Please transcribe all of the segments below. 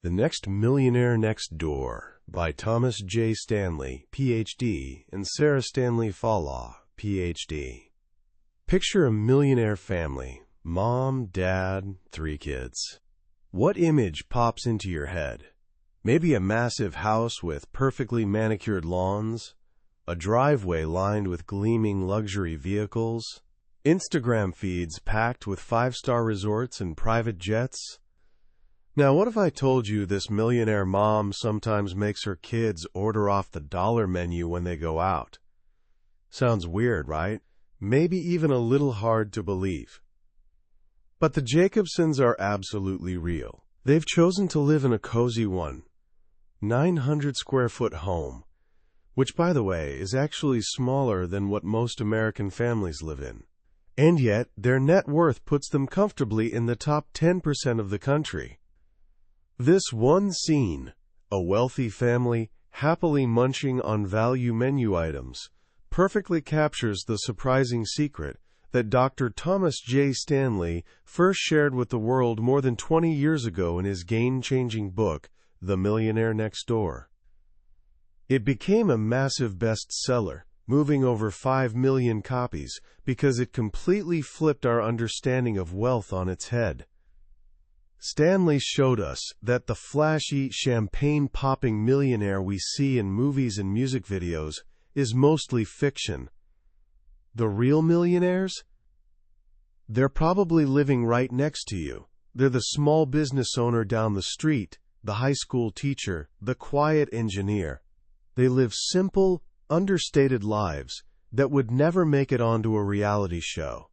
The Next Millionaire Next Door by Thomas J. Stanley, Ph.D., and Sarah Stanley Fallaw, Ph.D. Picture a millionaire family, mom, dad, 3 kids. What image pops into your head? Maybe a massive house with perfectly manicured lawns, a driveway lined with gleaming luxury vehicles, Instagram feeds packed with 5-star resorts and private jets. Now, what if I told you this millionaire mom sometimes makes her kids order off the dollar menu when they go out? Sounds weird, right? Maybe even a little hard to believe. But the Jacobsons are absolutely real. They've chosen to live in a cozy 900-square-foot home, which, by the way, is actually smaller than what most American families live in. And yet, their net worth puts them comfortably in the top 10% of the country. This one scene, a wealthy family happily munching on value menu items, perfectly captures the surprising secret that Dr. Thomas J. Stanley first shared with the world more than 20 years ago in his game-changing book, The Millionaire Next Door. It became a massive bestseller, moving over 5 million copies, because it completely flipped our understanding of wealth on its head. Stanley showed us that the flashy, champagne-popping millionaire we see in movies and music videos is mostly fiction. The real millionaires? They're probably living right next to you. They're the small business owner down the street, the high school teacher, the quiet engineer. They live simple, understated lives that would never make it onto a reality show.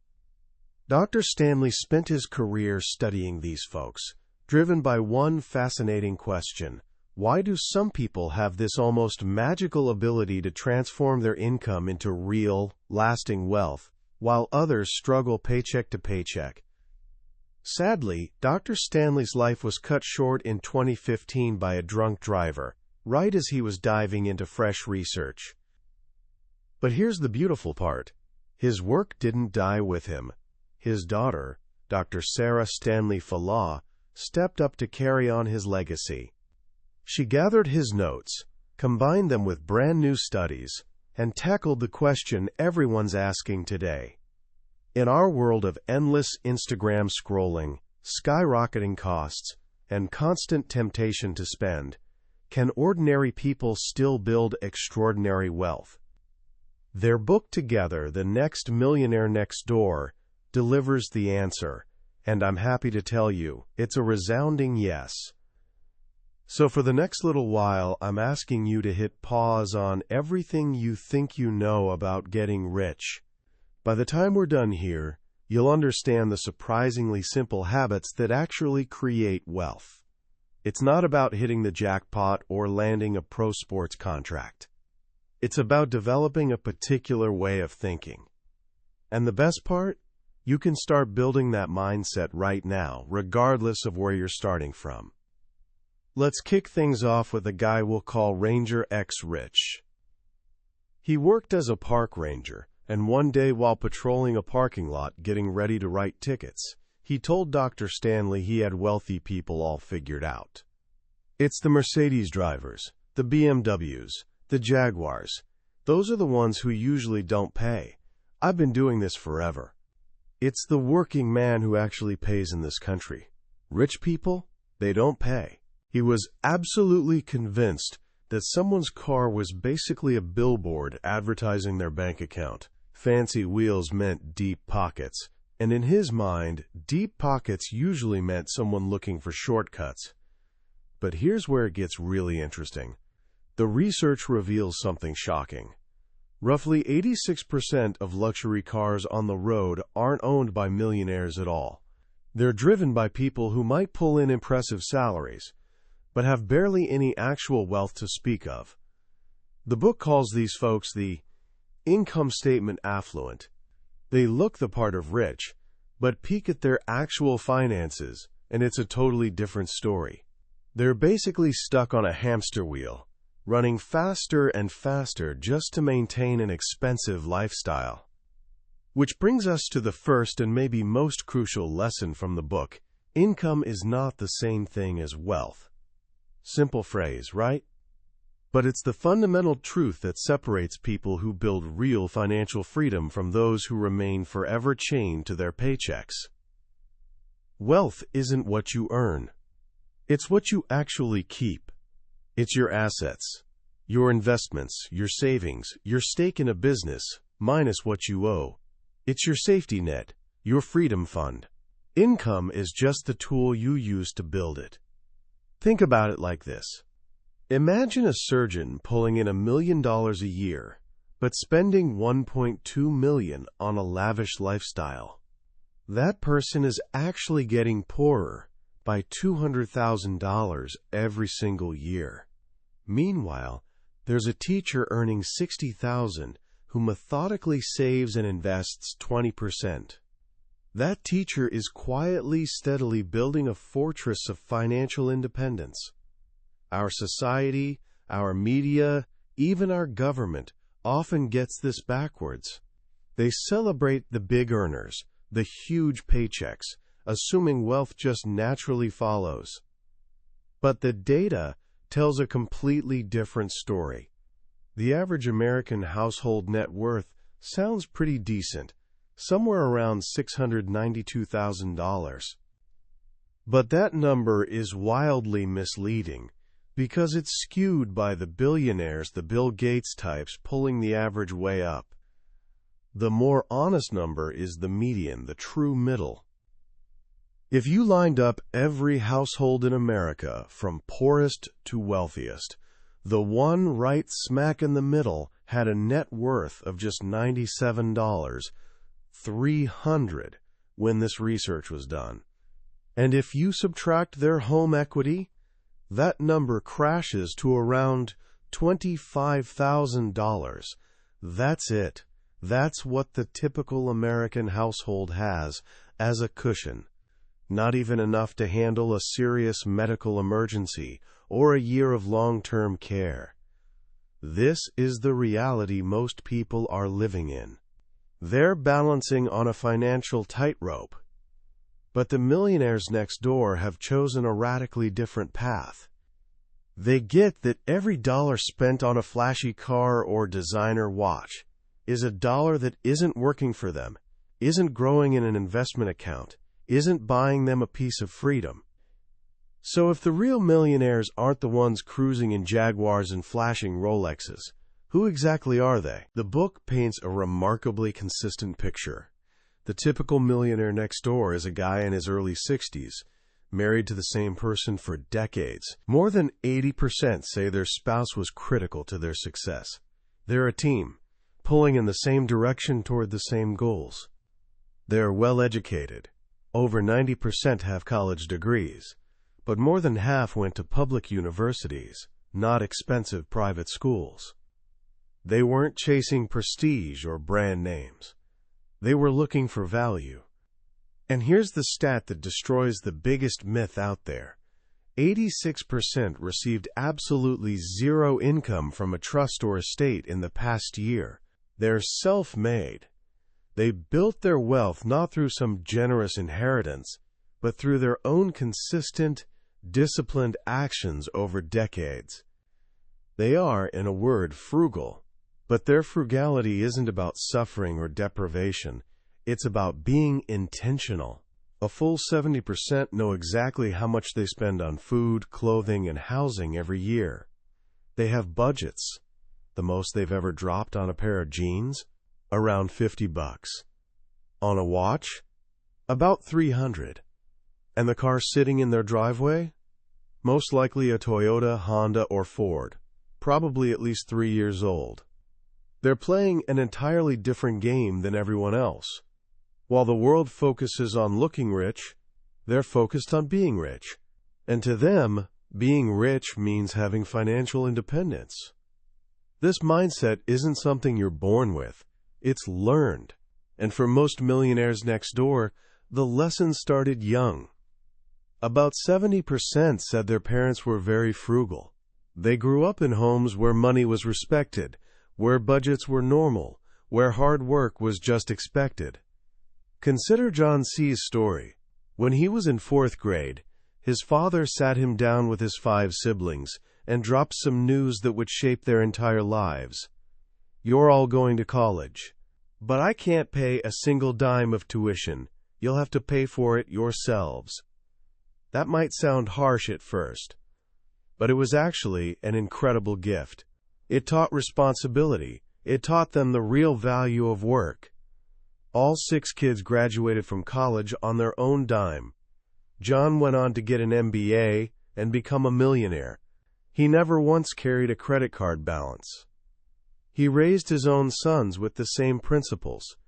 Dr. Stanley spent his career studying these folks, driven by one fascinating question: why do some people have this almost magical ability to transform their income into real, lasting wealth, while others struggle paycheck to paycheck? Sadly, Dr. Stanley's life was cut short in 2015 by a drunk driver, right as he was diving into fresh research. But here's the beautiful part. His work didn't die with him. His daughter, Dr. Sarah Stanley Fallaw, stepped up to carry on his legacy. She gathered his notes, combined them with brand new studies, and tackled the question everyone's asking today. In our world of endless Instagram scrolling, skyrocketing costs, and constant temptation to spend, can ordinary people still build extraordinary wealth? Their book together, The Next Millionaire Next Door, delivers the answer, and I'm happy to tell you, it's a resounding yes. So for the next little while, I'm asking you to hit pause on everything you think you know about getting rich. By the time we're done here, you'll understand the surprisingly simple habits that actually create wealth. It's not about hitting the jackpot or landing a pro sports contract. It's about developing a particular way of thinking. And the best part? You can start building that mindset right now, regardless of where you're starting from. Let's kick things off with a guy we'll call Ranger X Rich. He worked as a park ranger, and one day while patrolling a parking lot getting ready to write tickets, he told Dr. Stanley he had wealthy people all figured out. It's the Mercedes drivers, the BMWs, the Jaguars. Those are the ones who usually don't pay. I've been doing this forever. It's the working man who actually pays in this country. Rich people, they don't pay. He was absolutely convinced that someone's car was basically a billboard advertising their bank account. Fancy wheels meant deep pockets, and in his mind, deep pockets usually meant someone looking for shortcuts. But here's where it gets really interesting. The research reveals something shocking. Roughly 86% of luxury cars on the road aren't owned by millionaires at all. They're driven by people who might pull in impressive salaries, but have barely any actual wealth to speak of. The book calls these folks the income statement affluent. They look the part of rich, but peek at their actual finances, and it's a totally different story. They're basically stuck on a hamster wheel, running faster and faster just to maintain an expensive lifestyle. Which brings us to the first and maybe most crucial lesson from the book. Income is not the same thing as wealth. Simple phrase, right? But it's the fundamental truth that separates people who build real financial freedom from those who remain forever chained to their paychecks. Wealth isn't what you earn. It's what you actually keep. It's your assets, your investments, your savings, your stake in a business, minus what you owe. It's your safety net, your freedom fund. Income is just the tool you use to build it. Think about it like this. Imagine a surgeon pulling in $1 million a year, but spending $1.2 million on a lavish lifestyle. That person is actually getting poorer by $200,000 every single year. Meanwhile, there's a teacher earning $60,000 who methodically saves and invests 20%. That teacher is quietly, steadily building a fortress of financial independence. Our society, our media, even our government often gets this backwards. They celebrate the big earners, the huge paychecks, assuming wealth just naturally follows. But the data tells a completely different story. The average American household net worth sounds pretty decent, somewhere around $692,000. But that number is wildly misleading because it's skewed by the billionaires, the Bill Gates types, pulling the average way up. The more honest number is the median, the true middle. If you lined up every household in America, from poorest to wealthiest, the one right smack in the middle had a net worth of just $97,300 when this research was done. And if you subtract their home equity, that number crashes to around $25,000. That's it. That's what the typical American household has as a cushion. Not even enough to handle a serious medical emergency or a year of long-term care. This is the reality most people are living in. They're balancing on a financial tightrope. But the millionaires next door have chosen a radically different path. They get that every dollar spent on a flashy car or designer watch is a dollar that isn't working for them, isn't growing in an investment account, isn't buying them a piece of freedom. So if the real millionaires aren't the ones cruising in Jaguars and flashing Rolexes, who exactly are they? The book paints a remarkably consistent picture. The typical millionaire next door is a guy in his early 60s, married to the same person for decades. More than 80% say their spouse was critical to their success. They're a team, pulling in the same direction toward the same goals. They're well-educated. Over 90% have college degrees, but more than half went to public universities, not expensive private schools. They weren't chasing prestige or brand names. They were looking for value. And here's the stat that destroys the biggest myth out there. 86% received absolutely zero income from a trust or estate in the past year. They're self-made. They built their wealth not through some generous inheritance, but through their own consistent, disciplined actions over decades. They are, in a word, frugal. But their frugality isn't about suffering or deprivation. It's about being intentional. A full 70% know exactly how much they spend on food, clothing, and housing every year. They have budgets. The most they've ever dropped on a pair of jeans? Around $50. On a watch? About $300. And the car sitting in their driveway? Most likely a Toyota, Honda, or Ford. Probably at least 3 years old. They're playing an entirely different game than everyone else. While the world focuses on looking rich, they're focused on being rich. And to them, being rich means having financial independence. This mindset isn't something you're born with. It's learned. And for most millionaires next door, the lesson started young. About 70% said their parents were very frugal. They grew up in homes where money was respected, where budgets were normal, where hard work was just expected. Consider John C.'s story. When he was in 4th grade, His father sat him down with his 5 siblings and dropped some news that would shape their entire lives. "You're all going to college. But I can't pay a single dime of tuition. You'll have to pay for it yourselves." That might sound harsh at first, but it was actually an incredible gift. It taught responsibility. It taught them the real value of work. All 6 kids graduated from college on their own dime. John went on to get an MBA and become a millionaire. He never once carried a credit card balance. He raised his own sons with the same principles,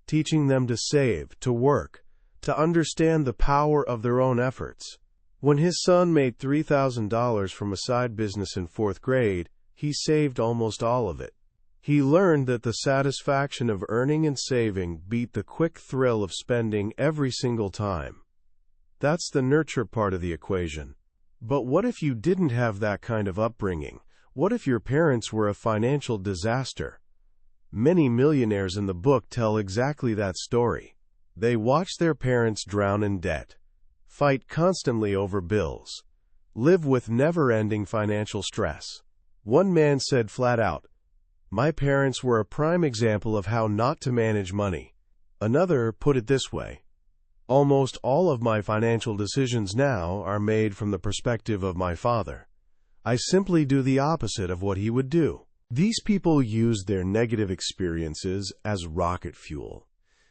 teaching them to save, to work, to understand the power of their own efforts. When his son made $3,000 from a side business in 4th grade, he saved almost all of it. He learned that the satisfaction of earning and saving beat the quick thrill of spending every single time. That's the nurture part of the equation. But what if you didn't have that kind of upbringing? What if your parents were a financial disaster? Many millionaires in the book tell exactly that story. They watch their parents drown in debt, fight constantly over bills, live with never-ending financial stress. One man said flat out, "My parents were a prime example of how not to manage money." Another put it this way, "Almost all of my financial decisions now are made from the perspective of my father. I simply do the opposite of what he would do." These people used their negative experiences as rocket fuel.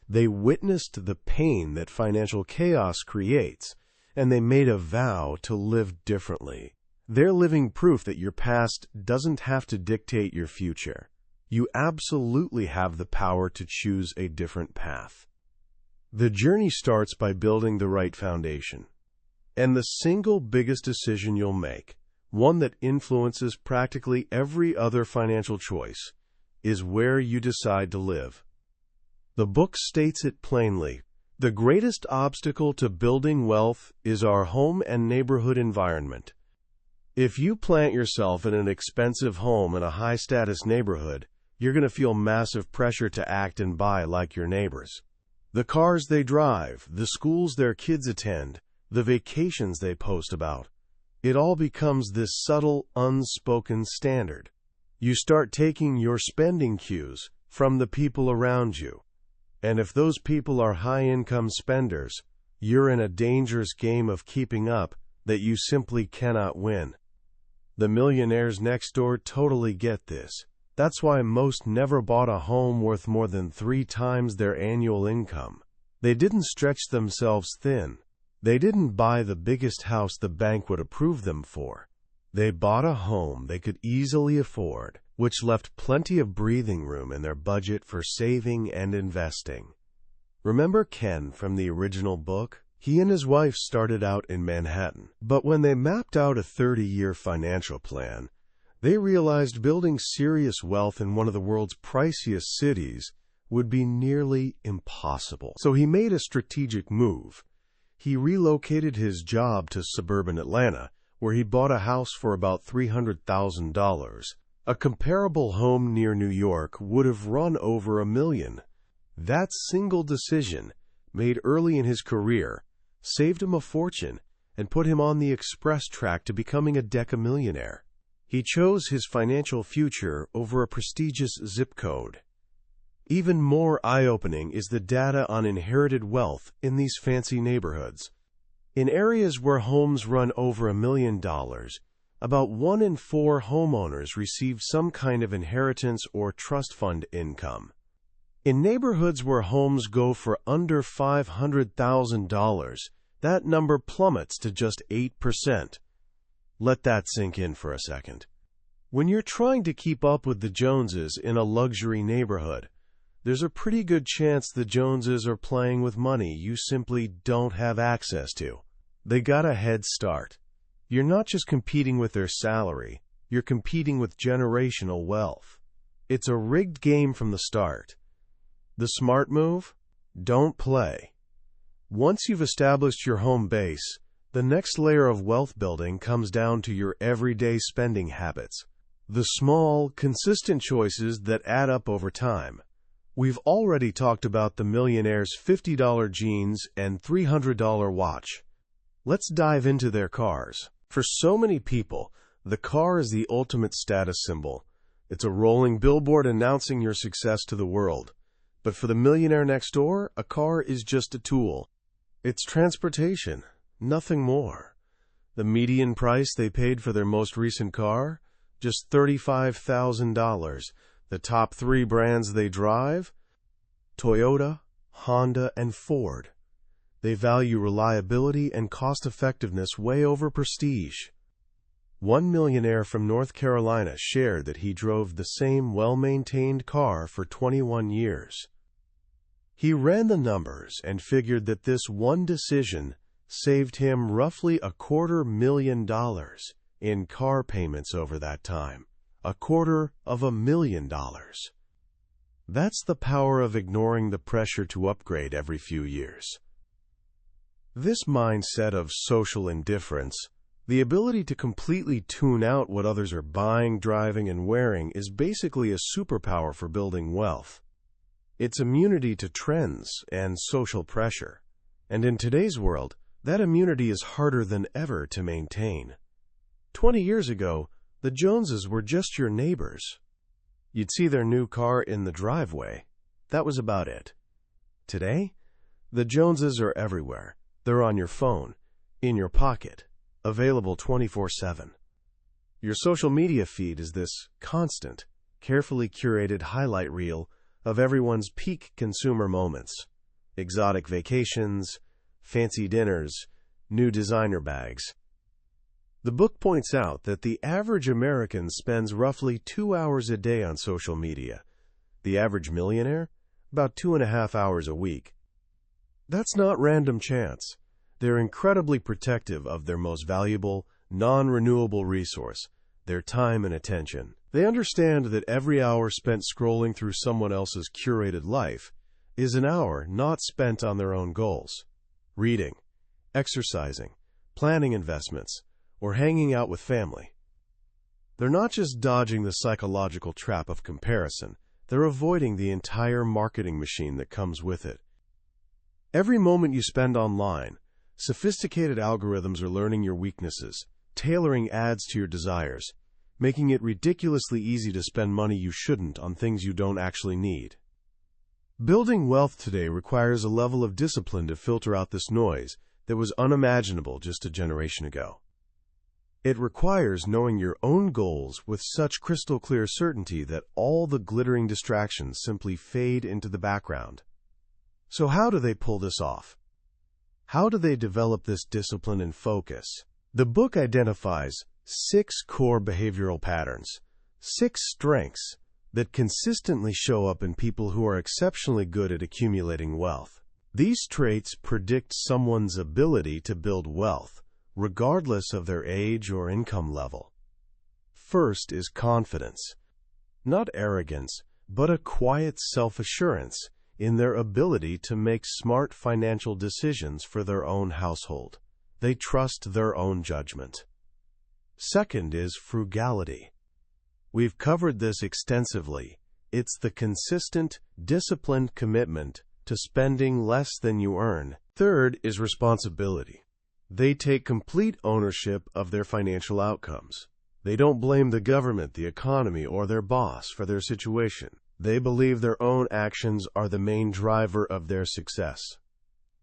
They witnessed the pain that financial chaos creates, and they made a vow to live differently. They're living proof that your past doesn't have to dictate your future. You absolutely have the power to choose a different path. The journey starts by building the right foundation. And the single biggest decision you'll make, one that influences practically every other financial choice, is where you decide to live. The book states it plainly. The greatest obstacle to building wealth is our home and neighborhood environment. If you plant yourself in an expensive home in a high-status neighborhood, you're going to feel massive pressure to act and buy like your neighbors. The cars they drive, the schools their kids attend, the vacations they post about. It all becomes this subtle, unspoken standard. You start taking your spending cues from the people around you. And if those people are high-income spenders, you're in a dangerous game of keeping up that you simply cannot win. The millionaires next door totally get this. That's why most never bought a home worth more than 3 times their annual income. They didn't stretch themselves thin. They didn't buy the biggest house the bank would approve them for. They bought a home they could easily afford, which left plenty of breathing room in their budget for saving and investing. Remember Ken from the original book? He and his wife started out in Manhattan, but when they mapped out a 30-year financial plan, they realized building serious wealth in one of the world's priciest cities would be nearly impossible. So he made a strategic move. He relocated his job to suburban Atlanta, where he bought a house for about $300,000. A comparable home near New York would have run over $1 million. That single decision, made early in his career, saved him a fortune and put him on the express track to becoming a decamillionaire. He chose his financial future over a prestigious zip code. Even more eye-opening is the data on inherited wealth in these fancy neighborhoods. In areas where homes run over $1 million, about 1 in 4 homeowners receive some kind of inheritance or trust fund income. In neighborhoods where homes go for under $500,000, that number plummets to just 8%. Let that sink in for a second. When you're trying to keep up with the Joneses in a luxury neighborhood, there's a pretty good chance the Joneses are playing with money you simply don't have access to. They got a head start. You're not just competing with their salary, you're competing with generational wealth. It's a rigged game from the start. The smart move? Don't play. Once you've established your home base, the next layer of wealth building comes down to your everyday spending habits. The small, consistent choices that add up over time. We've already talked about the millionaire's $50 jeans and $300 watch. Let's dive into their cars. For so many people, the car is the ultimate status symbol. It's a rolling billboard announcing your success to the world. But for the millionaire next door, a car is just a tool. It's transportation, nothing more. The median price they paid for their most recent car? Just $35,000. The top 3 brands they drive? Toyota, Honda, and Ford. They value reliability and cost-effectiveness way over prestige. One millionaire from North Carolina shared that he drove the same well-maintained car for 21 years. He ran the numbers and figured that this one decision saved him roughly $250,000 in car payments over that time. $250,000. That's the power of ignoring the pressure to upgrade every few years. This mindset of social indifference, the ability to completely tune out what others are buying, driving, and wearing, is basically a superpower for building wealth. It's immunity to trends and social pressure. And in today's world, that immunity is harder than ever to maintain. 20 years ago, the Joneses were just your neighbors. You'd see their new car in the driveway. That was about it. Today, the Joneses are everywhere. They're on your phone, in your pocket, available 24/7. Your social media feed is this constant, carefully curated highlight reel of everyone's peak consumer moments. Exotic vacations, fancy dinners, new designer bags. The book points out that the average American spends roughly 2 hours a day on social media. The average millionaire, about 2.5 hours a week. That's not random chance. They're incredibly protective of their most valuable, non-renewable resource, their time and attention. They understand that every hour spent scrolling through someone else's curated life is an hour not spent on their own goals. Reading, exercising, planning investments, or hanging out with family. They're not just dodging the psychological trap of comparison, they're avoiding the entire marketing machine that comes with it. Every moment you spend online, sophisticated algorithms are learning your weaknesses, tailoring ads to your desires, making it ridiculously easy to spend money you shouldn't on things you don't actually need. Building wealth today requires a level of discipline to filter out this noise that was unimaginable just a generation ago. It requires knowing your own goals with such crystal clear certainty that all the glittering distractions simply fade into the background. So how do they pull this off? How do they develop this discipline and focus? The book identifies 6 core behavioral patterns, 6 strengths that consistently show up in people who are exceptionally good at accumulating wealth. These traits predict someone's ability to build wealth, regardless of their age or income level. First is confidence. Not arrogance, but a quiet self-assurance in their ability to make smart financial decisions for their own household. They trust their own judgment. Second is frugality. We've covered this extensively. It's the consistent, disciplined commitment to spending less than you earn. Third is responsibility. They take complete ownership of their financial outcomes. They don't blame the government, the economy, or their boss for their situation. They believe their own actions are the main driver of their success.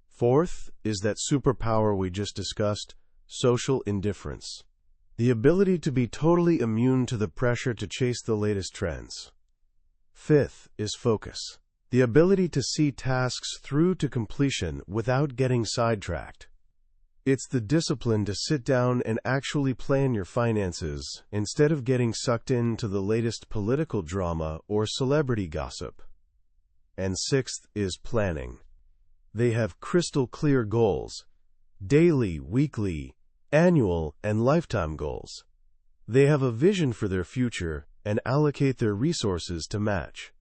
Fourth is that superpower we just discussed, social indifference. The ability to be totally immune to the pressure to chase the latest trends. Fifth is focus. The ability to see tasks through to completion without getting sidetracked. It's the discipline to sit down and actually plan your finances instead of getting sucked into the latest political drama or celebrity gossip. And sixth is planning. They have crystal clear goals, daily, weekly, annual, and lifetime goals. They have a vision for their future and allocate their resources to match.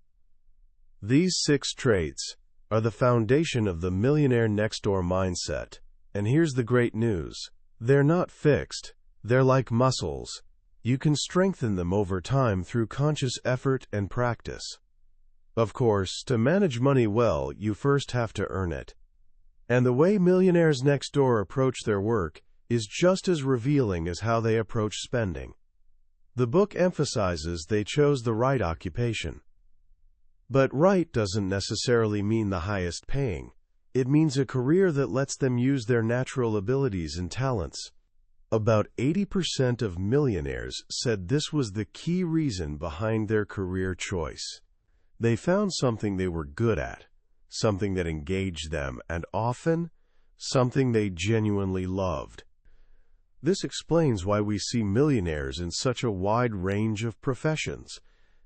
These 6 traits are the foundation of the millionaire next door mindset. And here's the great news. They're not fixed. They're like muscles. You can strengthen them over time through conscious effort and practice. Of course, to manage money well, you first have to earn it. And the way millionaires next door approach their work is just as revealing as how they approach spending. The book emphasizes they chose the right occupation. But right doesn't necessarily mean the highest paying. It means a career that lets them use their natural abilities and talents. About 80% of millionaires said this was the key reason behind their career choice. They found something they were good at, something that engaged them, and often, something they genuinely loved. This explains why we see millionaires in such a wide range of professions: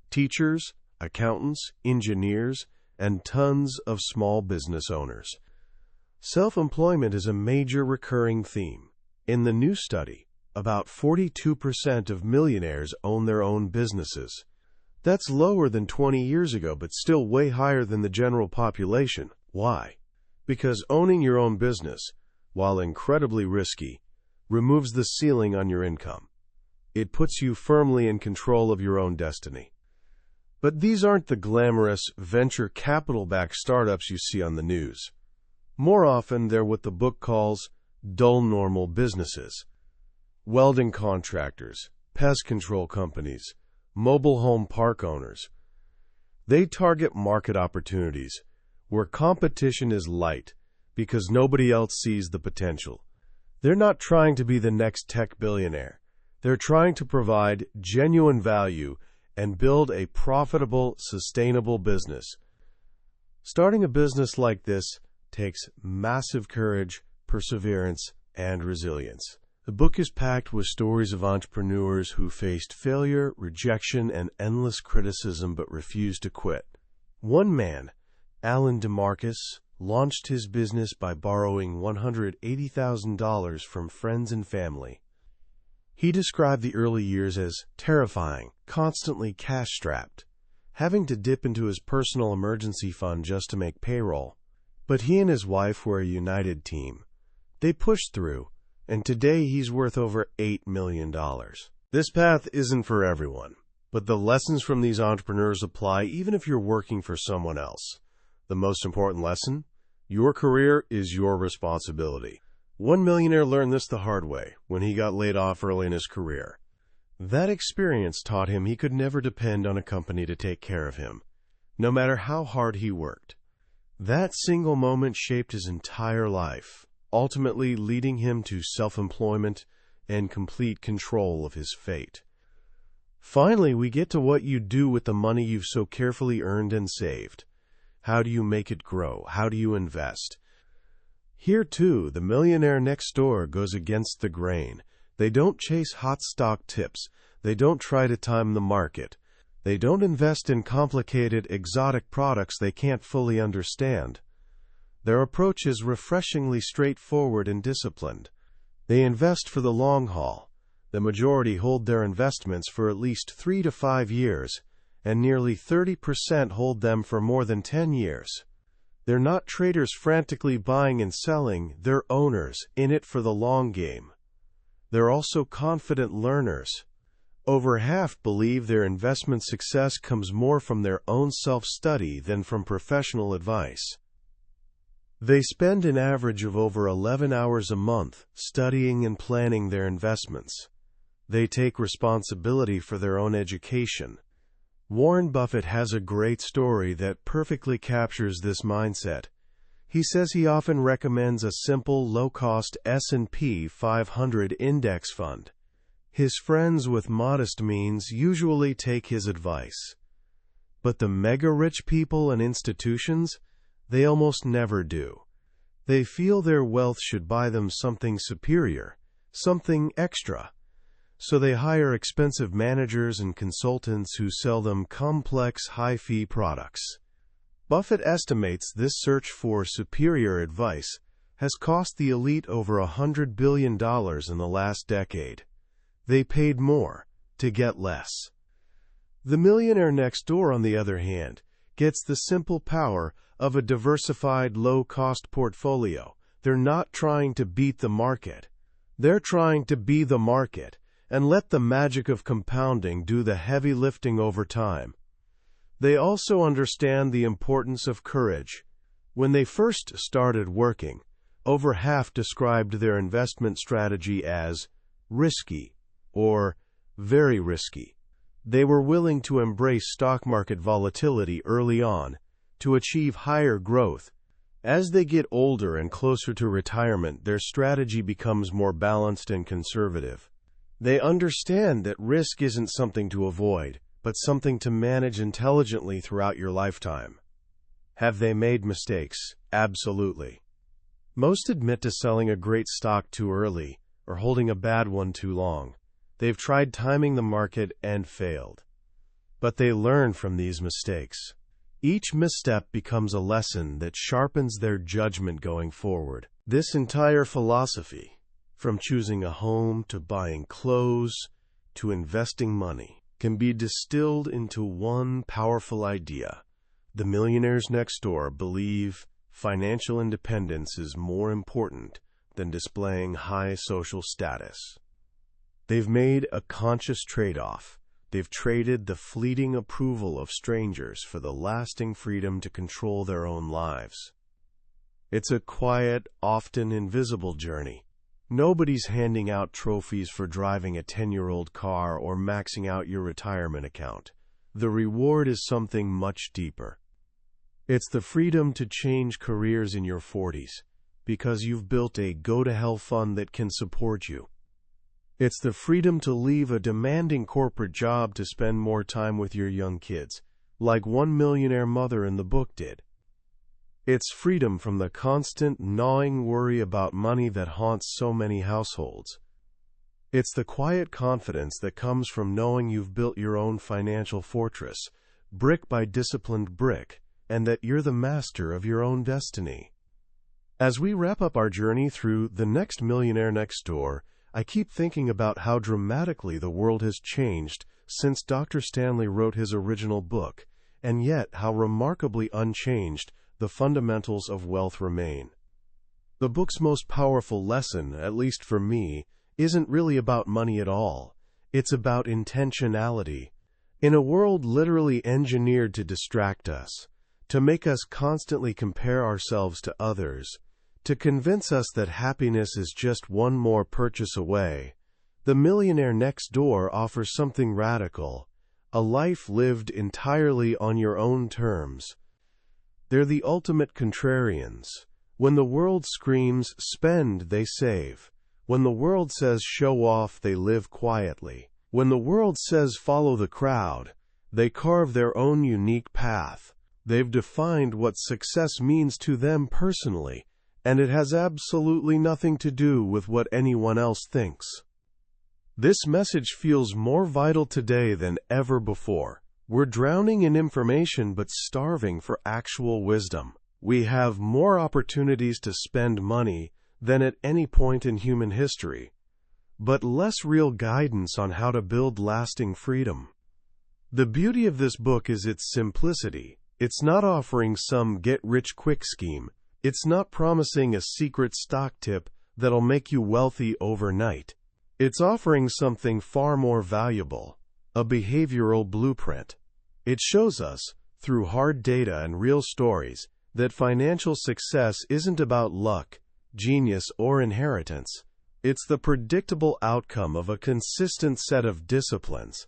teachers, accountants, engineers, and tons of small business owners. Self-employment is a major recurring theme. In the new study, about 42% of millionaires own their own businesses. That's lower than 20 years ago, but still way higher than the general population. Why? Because owning your own business, while incredibly risky, removes the ceiling on your income. It puts you firmly in control of your own destiny. But these aren't the glamorous, venture capital-backed startups you see on the news. More often, they're what the book calls dull normal businesses. Welding contractors, pest control companies, mobile home park owners. They target market opportunities where competition is light because nobody else sees the potential. They're not trying to be the next tech billionaire. They're trying to provide genuine value and build a profitable, sustainable business. Starting a business like this takes massive courage, perseverance, and resilience. The book is packed with stories of entrepreneurs who faced failure, rejection, and endless criticism but refused to quit. One man, Alan DeMarcus, launched his business by borrowing $180,000 from friends and family. He described the early years as terrifying, constantly cash-strapped, having to dip into his personal emergency fund just to make payroll. But he and his wife were a united team. They pushed through, and today he's worth over $8 million. This path isn't for everyone, but the lessons from these entrepreneurs apply even if you're working for someone else. The most important lesson? Your career is your responsibility. One millionaire learned this the hard way when he got laid off early in his career. That experience taught him he could never depend on a company to take care of him, no matter how hard he worked. That single moment shaped his entire life, ultimately leading him to self-employment and complete control of his fate. Finally, we get to what you do with the money you've so carefully earned and saved. How do you make it grow? How do you invest? Here, too, the millionaire next door goes against the grain. They don't chase hot stock tips. They don't try to time the market. They don't invest in complicated, exotic products they can't fully understand. Their approach is refreshingly straightforward and disciplined. They invest for the long haul. The majority hold their investments for at least 3 to 5 years, and nearly 30% hold them for more than 10 years. They're not traders frantically buying and selling, they're owners, in it for the long game. They're also confident learners. Over half believe their investment success comes more from their own self-study than from professional advice. They spend an average of over 11 hours a month studying and planning their investments. They take responsibility for their own education. Warren Buffett has a great story that perfectly captures this mindset. He says he often recommends a simple, low-cost S&P 500 index fund. His friends with modest means usually take his advice. But the mega-rich people and institutions, they almost never do. They feel their wealth should buy them something superior, something extra. So they hire expensive managers and consultants who sell them complex, high-fee products. Buffett estimates this search for superior advice has cost the elite over $100 billion in the last decade. They paid more to get less. The millionaire next door, on the other hand, gets the simple power of a diversified, low-cost portfolio. They're not trying to beat the market. They're trying to be the market and let the magic of compounding do the heavy lifting over time. They also understand the importance of courage. When they first started working, over half described their investment strategy as risky or very risky. They were willing to embrace stock market volatility early on to achieve higher growth. As they get older and closer to retirement, their strategy becomes more balanced and conservative. They understand that risk isn't something to avoid, but something to manage intelligently throughout your lifetime. Have they made mistakes? Absolutely. Most admit to selling a great stock too early or holding a bad one too long. They've tried timing the market and failed. But they learn from these mistakes. Each misstep becomes a lesson that sharpens their judgment going forward. This entire philosophy, from choosing a home to buying clothes to investing money, can be distilled into one powerful idea. The millionaires next door believe financial independence is more important than displaying high social status. They've made a conscious trade-off. They've traded the fleeting approval of strangers for the lasting freedom to control their own lives. It's a quiet, often invisible journey. Nobody's handing out trophies for driving a 10-year-old car or maxing out your retirement account. The reward is something much deeper. It's the freedom to change careers in your 40s because you've built a go-to-hell fund that can support you. It's the freedom to leave a demanding corporate job to spend more time with your young kids, like one millionaire mother in the book did. It's freedom from the constant gnawing worry about money that haunts so many households. It's the quiet confidence that comes from knowing you've built your own financial fortress, brick by disciplined brick, and that you're the master of your own destiny. As we wrap up our journey through The Next Millionaire Next Door, I keep thinking about how dramatically the world has changed since Dr. Stanley wrote his original book, and yet how remarkably unchanged the fundamentals of wealth remain. The book's most powerful lesson, at least for me, isn't really about money at all. It's about intentionality. In a world literally engineered to distract us, to make us constantly compare ourselves to others, to convince us that happiness is just one more purchase away, The Millionaire Next Door offers something radical, a life lived entirely on your own terms. They're the ultimate contrarians. When the world screams, spend, they save. When the world says show off, they live quietly. When the world says follow the crowd, they carve their own unique path. They've defined what success means to them personally, and it has absolutely nothing to do with what anyone else thinks. This message feels more vital today than ever before. We're drowning in information but starving for actual wisdom. We have more opportunities to spend money than at any point in human history, but less real guidance on how to build lasting freedom. The beauty of this book is its simplicity. It's not offering some get-rich-quick scheme. It's not promising a secret stock tip that'll make you wealthy overnight. It's offering something far more valuable, a behavioral blueprint. It shows us, through hard data and real stories, that financial success isn't about luck, genius, or inheritance. It's the predictable outcome of a consistent set of disciplines.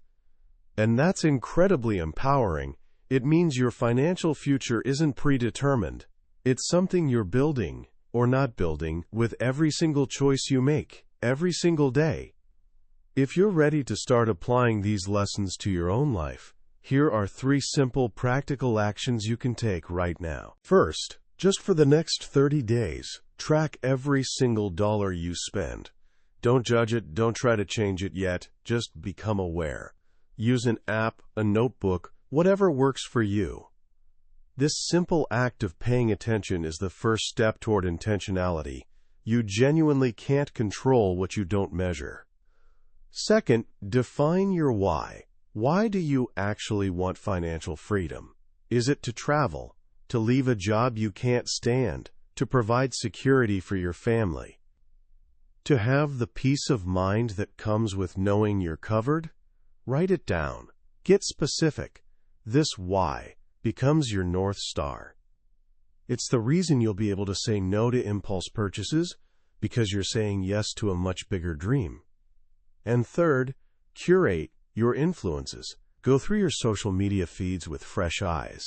And that's incredibly empowering. It means your financial future isn't predetermined. It's something you're building, or not building, with every single choice you make, every single day. If you're ready to start applying these lessons to your own life, here are 3 simple, practical actions you can take right now. First, just for the next 30 days, track every single dollar you spend. Don't judge it, don't try to change it yet, just become aware. Use an app, a notebook, whatever works for you. This simple act of paying attention is the first step toward intentionality. You genuinely can't control what you don't measure. Second, define your why. Why do you actually want financial freedom? Is it to travel, to leave a job you can't stand, to provide security for your family, to have the peace of mind that comes with knowing you're covered? Write it down. Get specific. This why becomes your North Star. It's the reason you'll be able to say no to impulse purchases, because you're saying yes to a much bigger dream. And third, curate your influences. Go through your social media feeds with fresh eyes.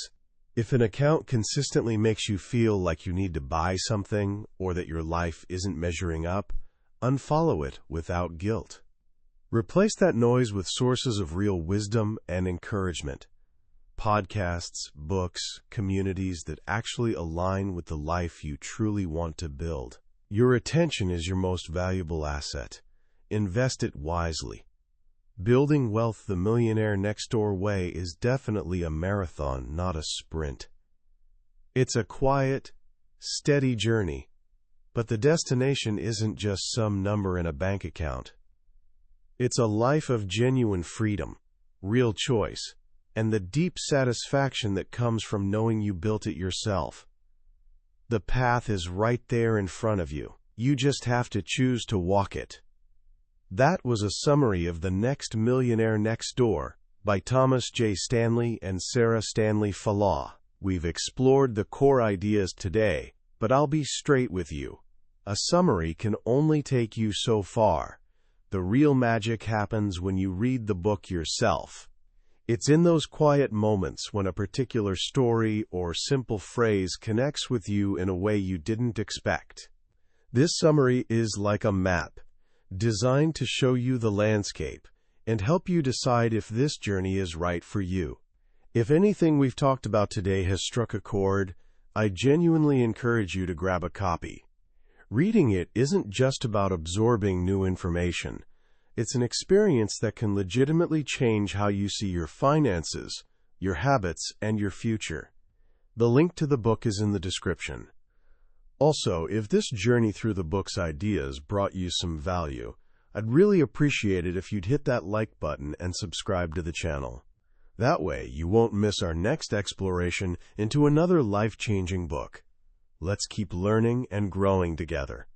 If an account consistently makes you feel like you need to buy something or that your life isn't measuring up, unfollow it without guilt. Replace that noise with sources of real wisdom and encouragement. Podcasts, books, communities that actually align with the life you truly want to build. Your attention is your most valuable asset. Invest it wisely. Building wealth the millionaire next door way is definitely a marathon, not a sprint. It's a quiet, steady journey, but the destination isn't just some number in a bank account. It's a life of genuine freedom, real choice, and the deep satisfaction that comes from knowing you built it yourself. The path is right there in front of you. You just have to choose to walk it. That was a summary of The Next Millionaire Next Door by Thomas J. Stanley and Sarah Stanley Fallaw. We've explored the core ideas today, but I'll be straight with you. A summary can only take you so far. The real magic happens when you read the book yourself. It's in those quiet moments when a particular story or simple phrase connects with you in a way you didn't expect. This summary is like a map, designed to show you the landscape and help you decide if this journey is right for you. If anything we've talked about today has struck a chord, I genuinely encourage you to grab a copy. Reading it isn't just about absorbing new information. It's an experience that can legitimately change how you see your finances, your habits, and your future. The link to the book is in the description. Also, if this journey through the book's ideas brought you some value, I'd really appreciate it if you'd hit that like button and subscribe to the channel. That way, you won't miss our next exploration into another life-changing book. Let's keep learning and growing together.